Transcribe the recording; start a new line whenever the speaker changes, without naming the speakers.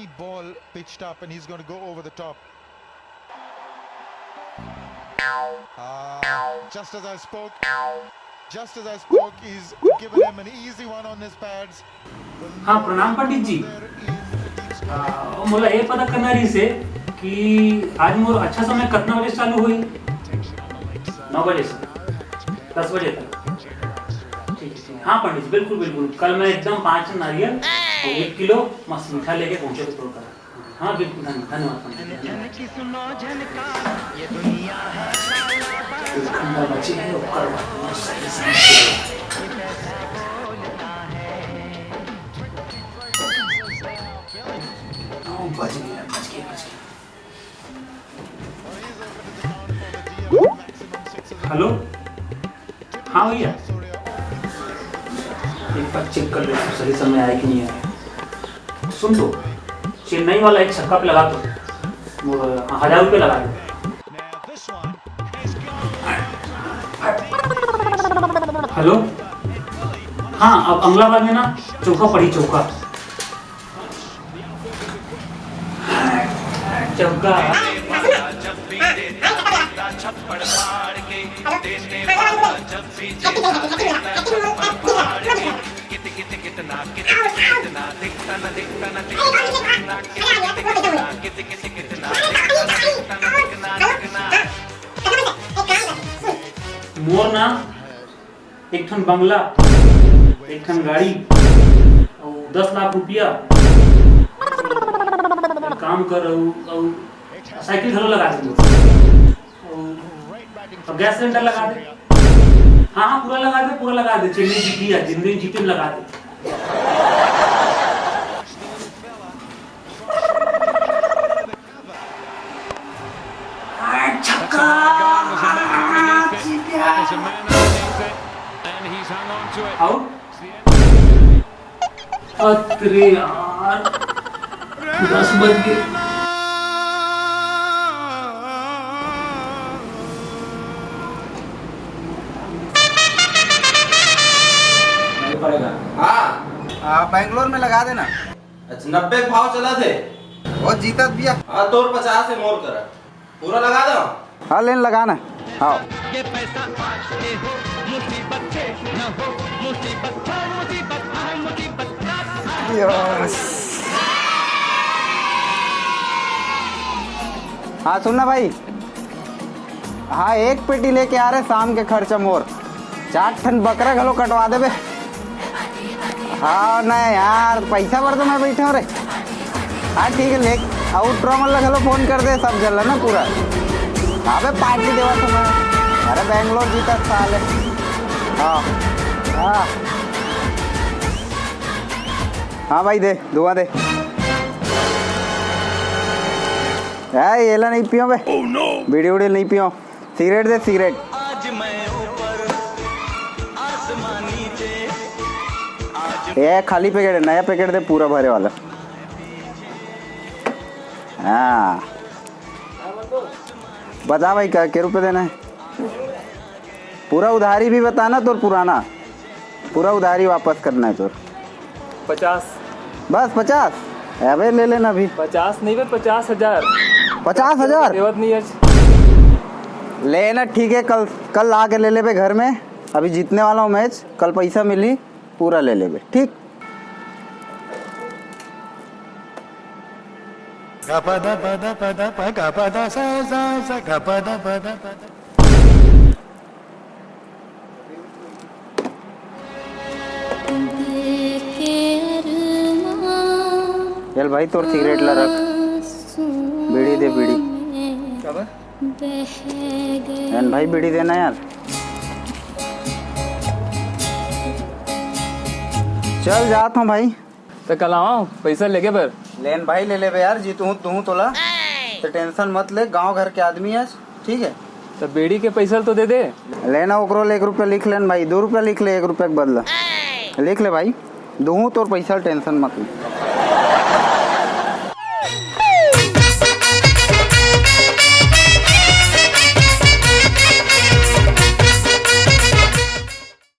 any ball pitched up and he's going to go over the top. Just as I spoke, he's given him an easy one on his pads.
हाँ प्रणाम पंडित जी। मला हे पता करना रही से कि आज मोर अच्छा समय कितना बजे चालू हुई? 9 बजे से 10 बजे तक। ठीक है। हाँ पंडित जी बिल्कुल बिल्कुल। कल मैं एकदम 5 नारियल और 1 किलो मस्त मीठा लेके पहुंचे तो तोड़ कर। हाँ बिल्कुल धन्यवाद पंडित जी। बच्चे हैं उपकर बच गया। हेलो हाँ भैया एक बार चेक कर लो सही समय आया कि नहीं आया। सुन दो चेन्नई वाला एक छक्का पे लगा दो 1000 रुपये लगा दो। हेलो हाँ अब अमलाबाद में ना चौका पड़ी चौका चौका मोर ना एक ठन बंगला एक ठन गाड़ी और 10 लाख रुपया काम कर साइकिल घरों लगा दे और गैस सिलेंडर लगा दे। हाँ हाँ पूरा लगा दे चेन्नई जीती है जिंदगी जीते में लगा दे। अरे यार 10 बज गए।
हाँ बैंगलोर में लगा देना।
अच्छा 90 भाव चला थे
और जीतत भैया।
हाँ तोर 50 से मोर कर पूरा लगा दो।
हाँ लेन लगाना। हाँ
ये पैसा पाते हो मुसीबत से न हो मुसीबत
हाँ सुनना भाई। हाँ एक पेटी लेके आ रहे शाम के खर्चा मोर 4 ठन बकरा घलो कटवा देबे। हाँ नहीं यार पैसा भर तो मैं बैठा हूँ रे। हाँ ठीक है ले आउट रॉमल घलो फोन कर दे सब जला ना पूरा। अबे पार्टी देवा तो मैं। अरे बैंगलोर जीता साल है। हाँ हाँ हाँ भाई दे दुआ दे। ये ला नहीं पियो बे। बीड़ी उड़ी नहीं पियो। सिगरेट दे सिगरेट। ये खाली पैकेट है नया पैकेट दे पूरा भरे वाला। हाँ बता भाई क्या रुपए देना है? पूरा उधारी भी बताना तो पुराना पूरा उधारी वापस करना है तो
50
बस 50। अबे ले लेना अभी
50 नहीं बे 50,000
50,000
देवत नहीं है
लेना। ठीक है कल आके ले ले बे घर में। अभी जीतने वाला हूँ मैच कल पैसा मिली पूरा ले ले बे ठीक। चल भाई तोर सिगरेट ला रख। बीड़ी दे बीड़ी। भाई बीड़ी देना यार। चल जाता हूँ भाई।
तो कल आओ पैसा लेके पर
लेन भाई ले ले बे यार जी तू तोला तो टेंशन मत ले गांव घर के आदमी है ठीक है।
तो बेड़ी के पैसा तो दे दे।
लेना ओकरो 1 रुपया लिख लेन भाई 2 रुपया लिख ले 1 रुपया के बदला लिख ले भाई दूँ तोर पैसा टेंशन मत ले।